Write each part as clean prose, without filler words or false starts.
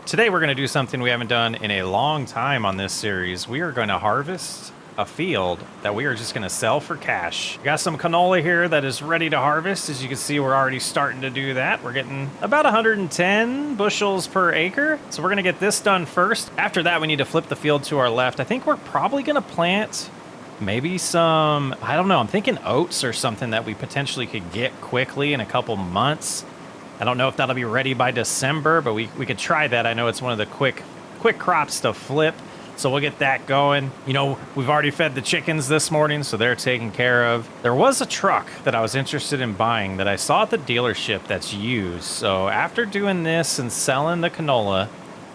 Today we're going to do something we haven't done in a long time on this series. We are going to harvest a field that we are just going to sell for cash. Got some canola here that is ready to harvest. As you can see, we're already starting to do that. We're getting about 110 bushels per acre. So we're going to get this done first. After that, we need to flip the field to our left. I think we're probably going to plant maybe some, I don't know, I'm thinking oats or something that we potentially could get quickly in a couple months. I don't know if that'll be ready by December, but we could try that. I know it's one of the quick crops to flip, so we'll get that going. You know, we've already fed the chickens this morning, so they're taken care of. There was a truck that I was interested in buying that I saw at the dealership that's used. So after doing this and selling the canola,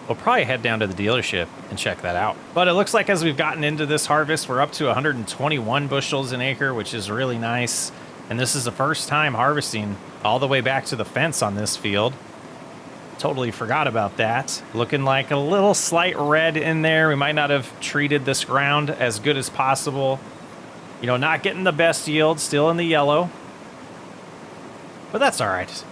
we'll probably head down to the dealership and check that out. But it looks like as we've gotten into this harvest, we're up to 121 bushels an acre, which is really nice. And this is the first time harvesting all the way back to the fence on this field. Totally forgot about that. Looking like a little slight red in there. We might not have treated this ground as good as possible. You know, not getting the best yield, still in the yellow. But that's all right.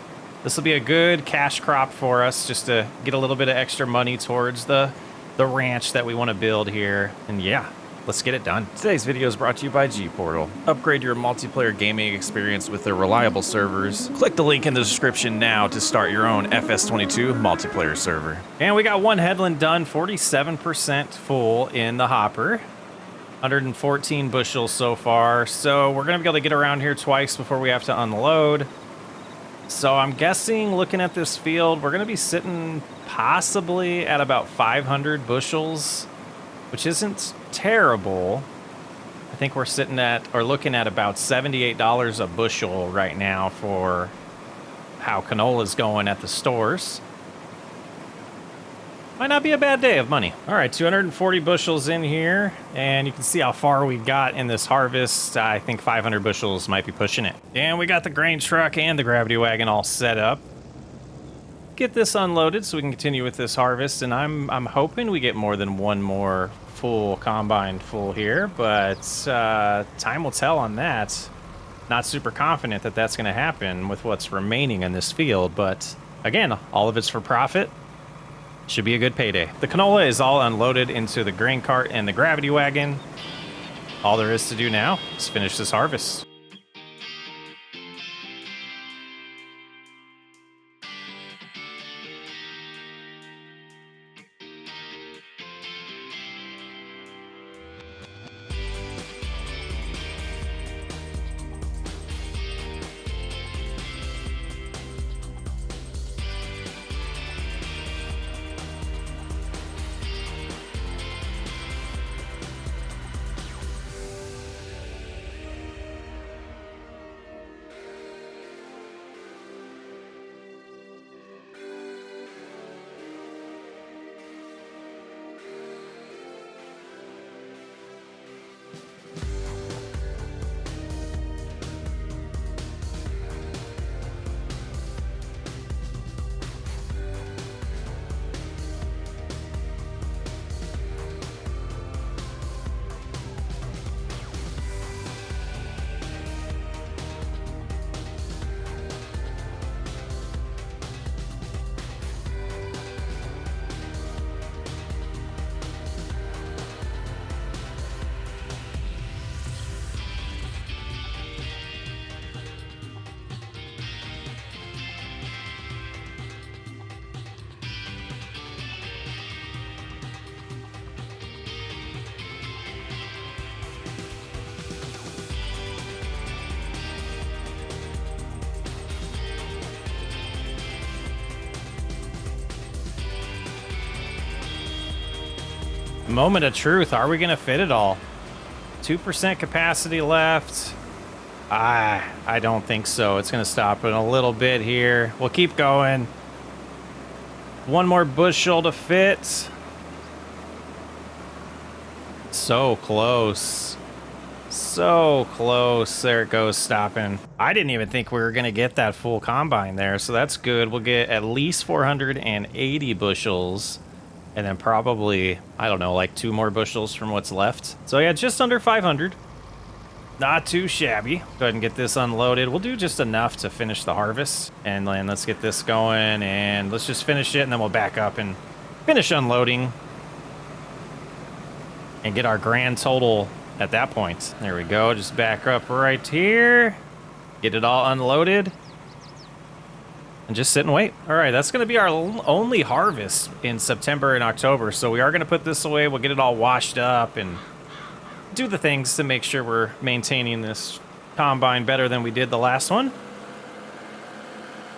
This will be a good cash crop for us just to get a little bit of extra money towards the ranch that we want to build here. And yeah, let's get it done. Today's video is brought to you by G-Portal. Upgrade your multiplayer gaming experience with their reliable servers. Click the link in the description now to start your own FS22 multiplayer server. And we got one headland done, 47% full in the hopper. 114 bushels so far. So we're going to be able to get around here twice before we have to unload. So I'm guessing, looking at this field, we're going to be sitting possibly at about 500 bushels, which isn't terrible. I think we're sitting at, or looking at, about $78 a bushel right now for how canola's going at the stores. Might not be a bad day of money. All right, 240 bushels in here, and you can see how far we got in this harvest. I think 500 bushels might be pushing it. And we got the grain truck and the gravity wagon all set up. Get this unloaded so we can continue with this harvest, and I'm hoping we get more than one more full combine full here, but time will tell on that. Not super confident that that's going to happen with what's remaining in this field, but again, all of it's for profit. Should be a good payday. The canola is all unloaded into the grain cart and the gravity wagon. All there is to do now is finish this harvest. Moment of truth. Are we going to fit it all? 2% capacity left. I don't think so. It's going to stop in a little bit here. We'll keep going. One more bushel to fit. So close. So close. There it goes, stopping. I didn't even think we were going to get that full combine there, so that's good. We'll get at least 480 bushels. And then probably, I don't know, like 2 more bushels from what's left. So yeah, just under 500. Not too shabby. Go ahead and get this unloaded. We'll do just enough to finish the harvest. And then let's get this going and let's just finish it, and then we'll back up and finish unloading, and get our grand total at that point. There we go. Just back up right here. Get it all unloaded. And just sit and wait. All right, that's going to be our only harvest in September and October. So we are going to put this away. We'll get it all washed up and do the things to make sure we're maintaining this combine better than we did the last one.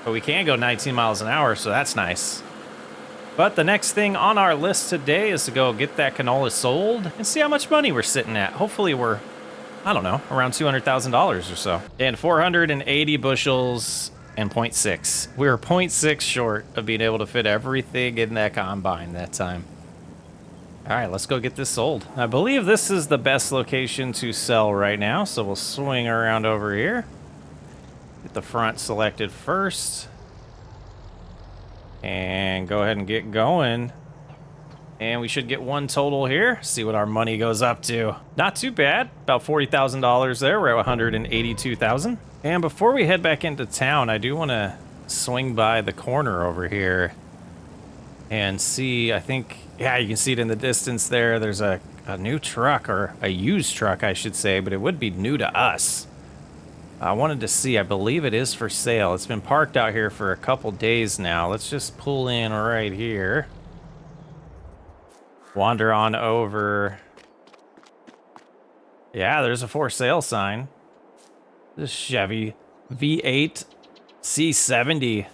But we can go 19 miles an hour, so that's nice. But the next thing on our list today is to go get that canola sold and see how much money we're sitting at. Hopefully we're, I don't know, around $200,000 or so. And 480 bushels and 0.6. We were 0.6 short of being able to fit everything in that combine that time. All right, let's go get this sold. I believe this is the best location to sell right now, so we'll swing around over here. Get the front selected first. And go ahead and get going. And we should get one total here. See what our money goes up to. Not too bad. About $40,000 there. We're at $182,000. And before we head back into town, I do want to swing by the corner over here and see, I think, yeah, you can see it in the distance there. There's a new truck, or a used truck, I should say, but it would be new to us. I wanted to see, I believe it is for sale. It's been parked out here for a couple days now. Let's just pull in right here. Wander on over. Yeah, there's a for sale sign. This Chevy V8 C70.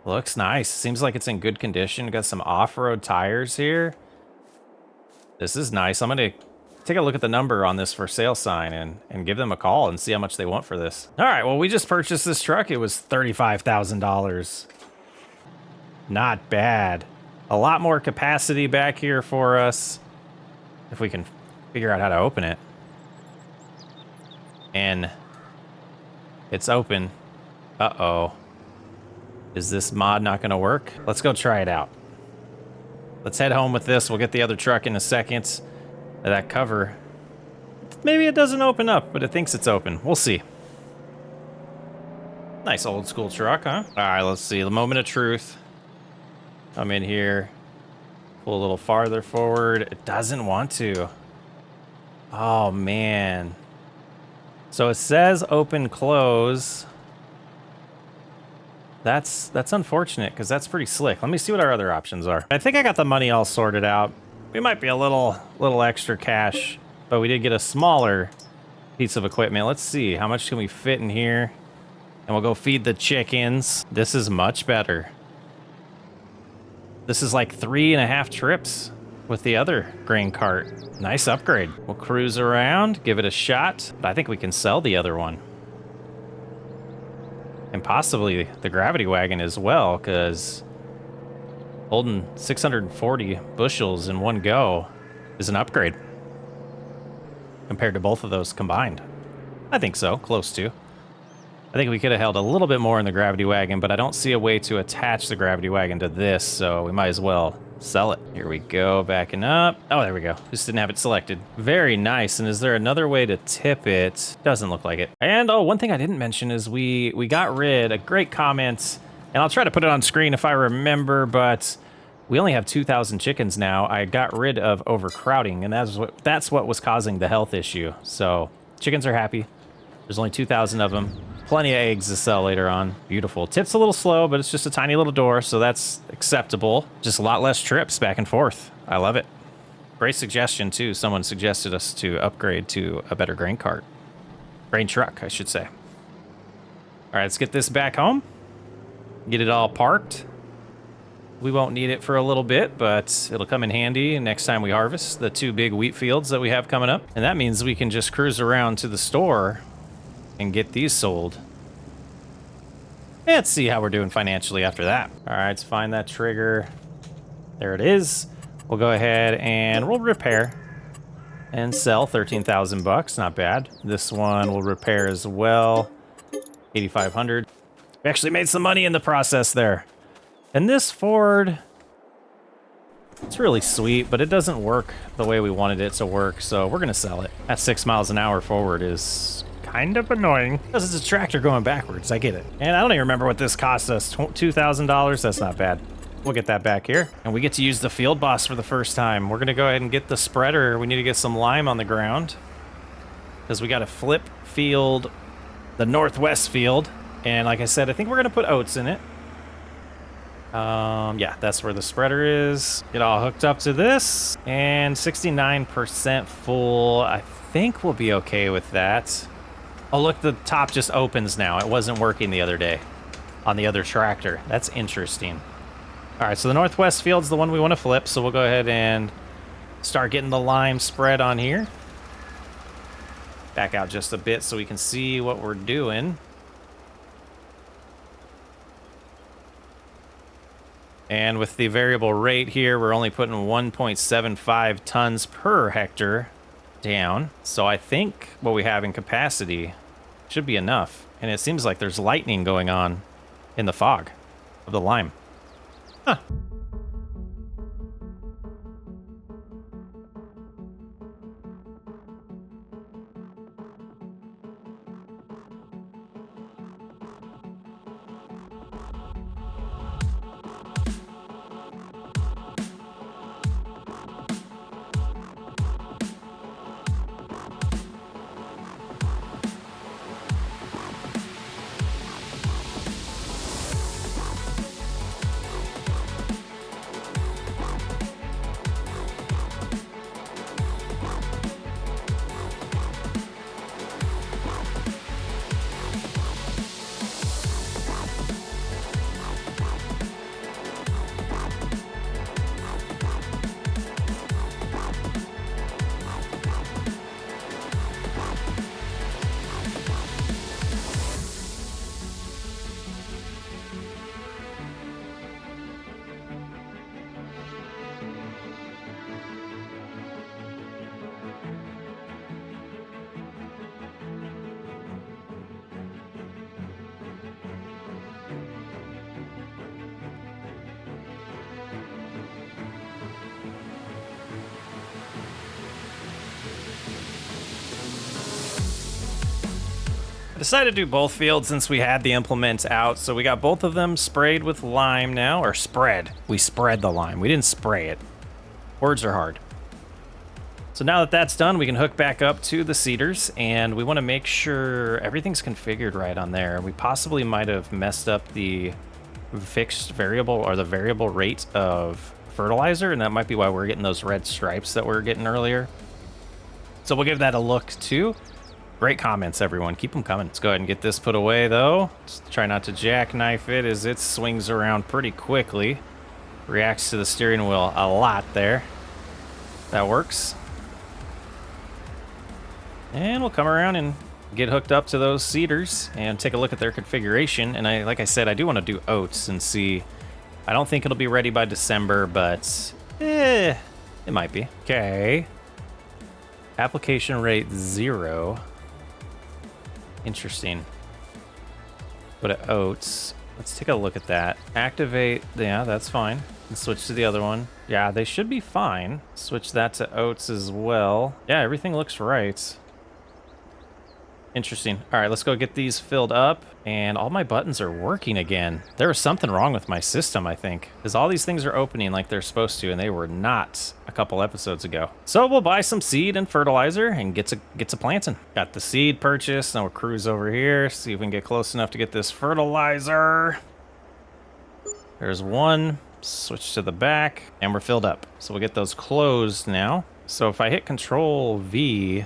Looks nice. Seems like it's in good condition. Got some off-road tires here. This is nice. I'm gonna take a look at the number on this for sale sign and give them a call and see how much they want for this. All right, well, we just purchased this truck. It was $35,000. Not bad. A lot more capacity back here for us, if we can figure out how to open it. And it's open. Uh-oh. Is this mod not going to work? Let's go try it out. Let's head home with this. We'll get the other truck in a second. That cover, maybe it doesn't open up, but it thinks it's open. We'll see. Nice old school truck, huh? All right, let's see. The moment of truth. Come in here. Pull a little farther forward. It doesn't want to. Oh, man. So it says open, close. That's unfortunate, because that's pretty slick. Let me see what our other options are. I think I got the money all sorted out. We might be a little extra cash, but we did get a smaller piece of equipment. Let's see, how much can we fit in here? And we'll go feed the chickens. This is much better. This is like 3.5 trips with the other grain cart. Nice upgrade. We'll cruise around, give it a shot, but I think we can sell the other one. And possibly the gravity wagon as well, because holding 640 bushels in one go is an upgrade compared to both of those combined. I think so, close to. I think we could have held a little bit more in the gravity wagon, but I don't see a way to attach the gravity wagon to this, so we might as well sell it. Here we go, backing up. Oh, there we go. Just didn't have it selected. Very nice. And is there another way to tip it? Doesn't look like it. And oh, one thing I didn't mention is we got rid, a great comment, and I'll try to put it on screen if I remember, but we only have 2,000 chickens now. I got rid of overcrowding, and that's what was causing the health issue. So chickens are happy. There's only 2,000 of them. Plenty of eggs to sell later on. Beautiful. Tip's a little slow, but it's just a tiny little door, so that's acceptable. Just a lot less trips back and forth. I love it. Great suggestion, too. Someone suggested us to upgrade to a better grain cart. Grain truck, I should say. All right, let's get this back home. Get it all parked. We won't need it for a little bit, but it'll come in handy next time we harvest the 2 big wheat fields that we have coming up. And that means we can just cruise around to the store and get these sold. Let's see how we're doing financially after that. All right, let's find that trigger. There it is. We'll go ahead and we'll repair and sell 13,000 bucks. Not bad. This one will repair as well. 8,500. We actually made some money in the process there. And this Ford, it's really sweet, but it doesn't work the way we wanted it to work, so we're gonna sell it. At 6 miles an hour forward is kind of annoying. Because it's a tractor going backwards, I get it. And I don't even remember what this cost us, $2,000? That's not bad. We'll get that back here. And we get to use the field boss for the first time. We're gonna go ahead and get the spreader. We need to get some lime on the ground. Because we gotta flip field, the northwest field. And like I said, I think we're gonna put oats in it. Yeah, that's where the spreader is. Get all hooked up to this. And 69% full. I think we'll be okay with that. Oh, look, the top just opens now. It wasn't working the other day on the other tractor. That's interesting. All right, so the northwest field's the one we want to flip, so we'll go ahead and start getting the lime spread on here. Back out just a bit so we can see what we're doing. And with the variable rate here, we're only putting 1.75 tons per hectare down. So I think what we have in capacity should be enough. And it seems like there's lightning going on in the fog of the lime. Huh. I decided to do both fields since we had the implements out, so we got both of them sprayed with lime now, or spread. We spread the lime, we didn't spray it. Words are hard. So now that that's done, we can hook back up to the seeders, and we want to make sure everything's configured right on there. We possibly might have messed up the fixed variable or the variable rate of fertilizer, and that might be why we're getting those red stripes that we were getting earlier. So we'll give that a look too. Great comments, everyone. Keep them coming. Let's go ahead and get this put away, though. Just try not to jackknife it as it swings around pretty quickly. Reacts to the steering wheel a lot there. That works. And we'll come around and get hooked up to those seeders and take a look at their configuration. And like I said, I do want to do oats and see. I don't think it'll be ready by December, but it might be. Okay. Application rate 0. Interesting. Go to oats. Let's take a look at that. Activate. Yeah, that's fine. And switch to the other one. Yeah, they should be fine. Switch that to oats as well. Yeah, everything looks right. Interesting. All right, let's go get these filled up. And all my buttons are working again. There was something wrong with my system, I think. Because all these things are opening like they're supposed to, and they were not a couple episodes ago. So we'll buy some seed and fertilizer and get to planting. Got the seed purchased. Now we'll cruise over here, see if we can get close enough to get this fertilizer. There's one. Switch to the back, and we're filled up. So we'll get those closed now. So if I hit Control V,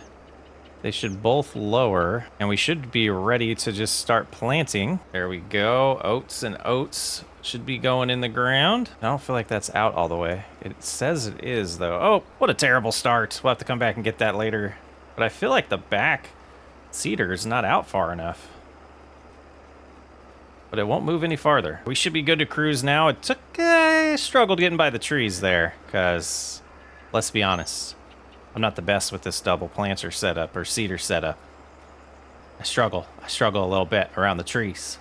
they should both lower, and we should be ready to just start planting. There we go. Oats and oats should be going in the ground. I don't feel like that's out all the way. It says it is, though. Oh, what a terrible start. We'll have to come back and get that later. But I feel like the back cedar is not out far enough. But it won't move any farther. We should be good to cruise now. It took, I struggled getting by the trees there, because let's be honest, I'm not the best with this double planter setup or cedar setup. I struggle a little bit around the trees.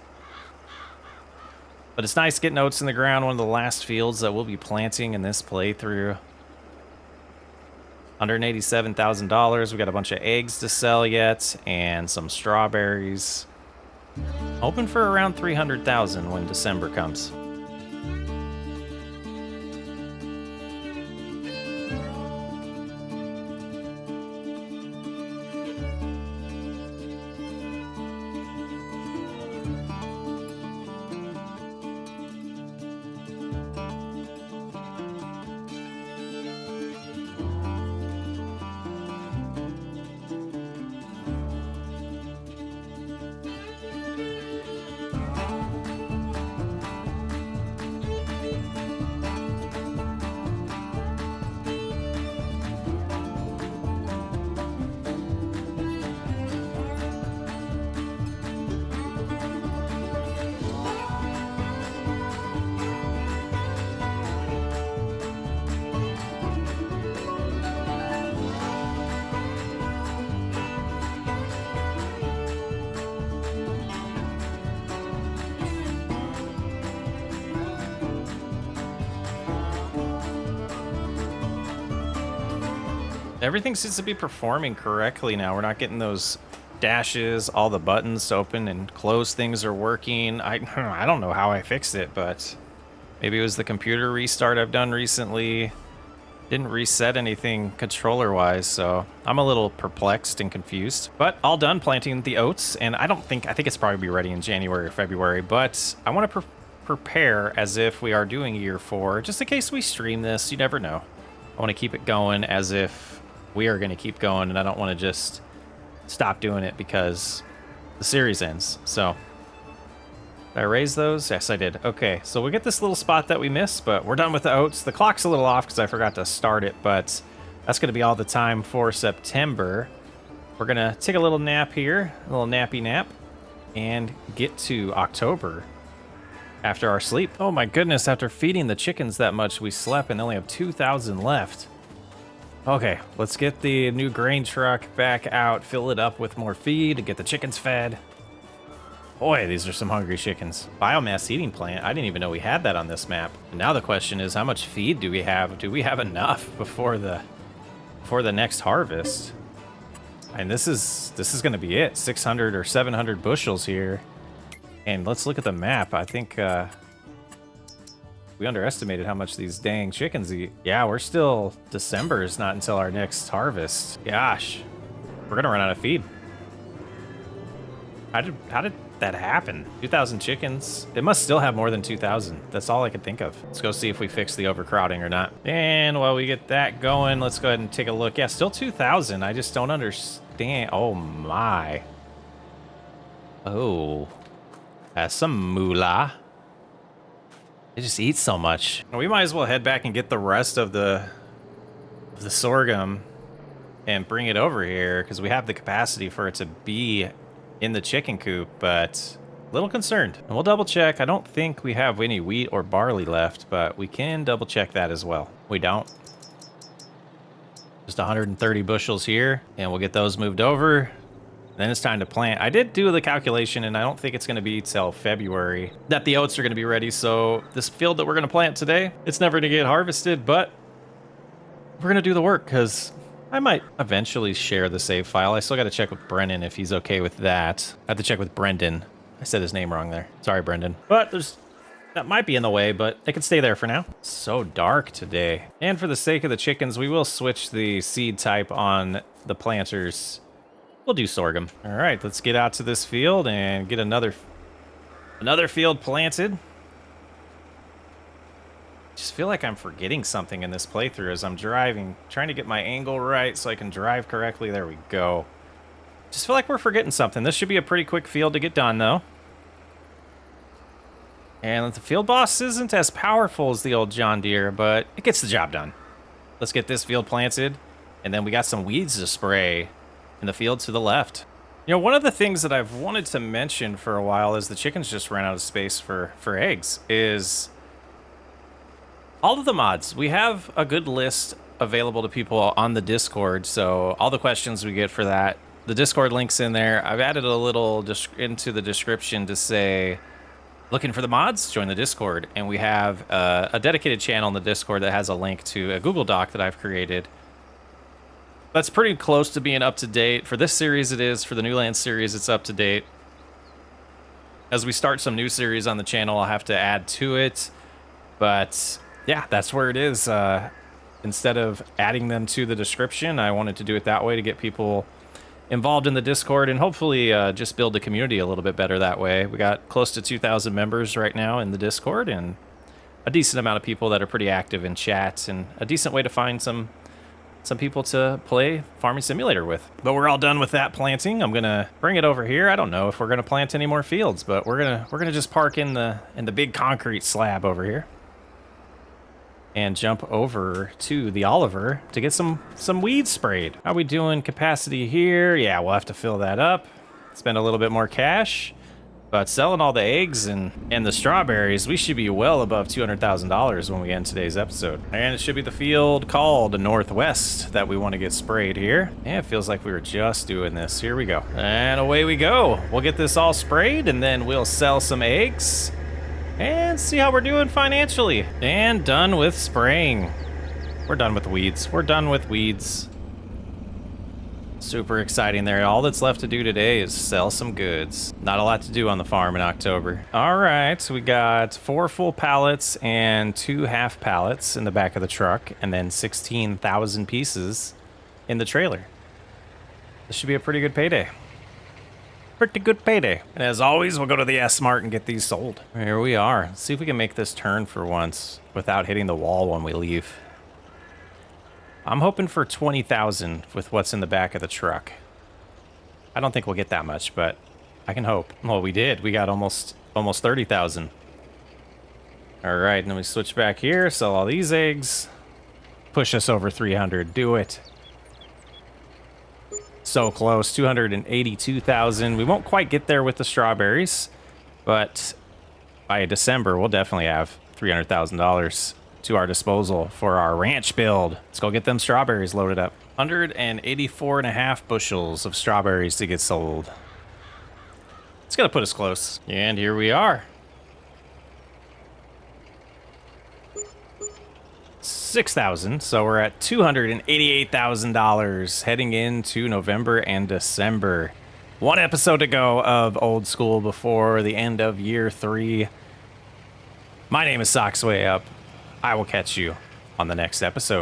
But it's nice getting oats in the ground, one of the last fields that we'll be planting in this playthrough. $187,000. We got a bunch of eggs to sell yet and some strawberries. Hoping for around 300,000 when December comes. Everything seems to be performing correctly now. We're not getting those dashes, all the buttons to open and close things are working. I don't know how I fixed it, but maybe it was the computer restart I've done recently. Didn't reset anything controller-wise, so I'm a little perplexed and confused. But all done planting the oats, and I think it's probably be ready in January or February, but I want to prepare as if we are doing year 4, just in case we stream this. You never know. I want to keep it going as if we are going to keep going, and I don't want to just stop doing it because the series ends. So, did I raise those? Yes, I did. Okay, so we get this little spot that we missed, but we're done with the oats. The clock's a little off because I forgot to start it, but that's going to be all the time for September. We're going to take a little nap here, a little nappy nap, and get to October after our sleep. Oh my goodness, after feeding the chickens that much, we slept and only have 2,000 left. Okay, let's get the new grain truck back out, fill it up with more feed to get the chickens fed. Boy, these are some hungry chickens. Biomass heating plant, I didn't even know we had that on this map. And now the question is, how much feed do we have? Do we have enough before the next harvest? And this is gonna be it, 600 or 700 bushels here. And let's look at the map. I think we underestimated how much these dang chickens eat. Yeah, we're still, December is not until our next harvest. Gosh, we're gonna run out of feed. How did that happen? 2,000 chickens. It must still have more than 2,000. That's all I could think of. Let's go see if we fix the overcrowding or not. And while we get that going, let's go ahead and take a look. Yeah, still 2,000. I just don't understand. Oh my. Oh, that's some moolah. They just eat so much. We might as well head back and get the rest of the sorghum and bring it over here because we have the capacity for it to be in the chicken coop, but a little concerned. And we'll double check. I don't think we have any wheat or barley left, but we can double check that as well. We don't. Just 130 bushels here, and we'll get those moved over. Then it's time to plant. I did do the calculation, and I don't think it's going to be till February that the oats are going to be ready. So this field that we're going to plant today, it's never going to get harvested, but we're going to do the work because I might eventually share the save file. I still got to check with Brendan if he's okay with that. I have to check with Brendan. I said his name wrong there. Sorry, Brendan. But that might be in the way, but it can stay there for now. It's so dark today. And for the sake of the chickens, we will switch the seed type on the planters. We'll do sorghum. All right, let's get out to this field and get another field planted. Just feel like I'm forgetting something in this playthrough as I'm driving, trying to get my angle right so I can drive correctly. There we go. Just feel like we're forgetting something. This should be a pretty quick field to get done, though. And the field boss isn't as powerful as the old John Deere, but it gets the job done. Let's get this field planted, and then we got some weeds to spray in the field to the left. You know, one of the things that I've wanted to mention for a while is the chickens just ran out of space for eggs is all of the mods. We have a good list available to people on the Discord, so all the questions we get for that, the Discord link's in there. I've added a little into the description to say, looking for the mods, join the Discord. And we have a dedicated channel in the Discord that has a link to a Google Doc that I've created That's pretty close to being up to date. For this series it is, for the Newland series it's up to date. As we start some new series on the channel, I'll have to add to it. But yeah, that's where it is. Instead of adding them to the description, I wanted to do it that way to get people involved in the Discord and hopefully just build the community a little bit better that way. We got close to 2,000 members right now in the Discord and a decent amount of people that are pretty active in chats and a decent way to find some people to play Farming Simulator with. But we're all done with that planting. I'm gonna bring it over here. I don't know if we're gonna plant any more fields, but we're gonna just park in the big concrete slab over here and jump over to the Oliver to get some weeds sprayed. How we doing capacity here? Yeah, we'll have to fill that up, spend a little bit more cash. But selling all the eggs and the strawberries, we should be well above $200,000 when we end today's episode. And it should be the field called Northwest that we want to get sprayed here. Yeah, it feels like we were just doing this. Here we go. And away we go. We'll get this all sprayed and then we'll sell some eggs and see how we're doing financially. And done with spraying. We're done with weeds. We're done with weeds. Super exciting there. All that's left to do today is sell some goods. Not a lot to do on the farm in October. All right, so we got 4 full pallets and 2 half pallets in the back of the truck, and then 16,000 pieces in the trailer. This should be a pretty good payday. Pretty good payday. And as always, we'll go to the S-Mart and get these sold. Here we are. Let's see if we can make this turn for once without hitting the wall when we leave. I'm hoping for 20,000 with what's in the back of the truck. I don't think we'll get that much, but I can hope. Well, we did. We got almost 30,000. All right, and then we switch back here, sell all these eggs. Push us over 300. Do it. So close. 282,000. We won't quite get there with the strawberries, but by December, we'll definitely have $300,000 to our disposal for our ranch build. Let's go get them strawberries loaded up. 184.5 bushels of strawberries to get sold. It's gonna put us close. And here we are. 6,000, so we're at $288,000 heading into November and December. 1 episode to go of Old School before the end of year 3. My name is Socksway Up. I will catch you on the next episode.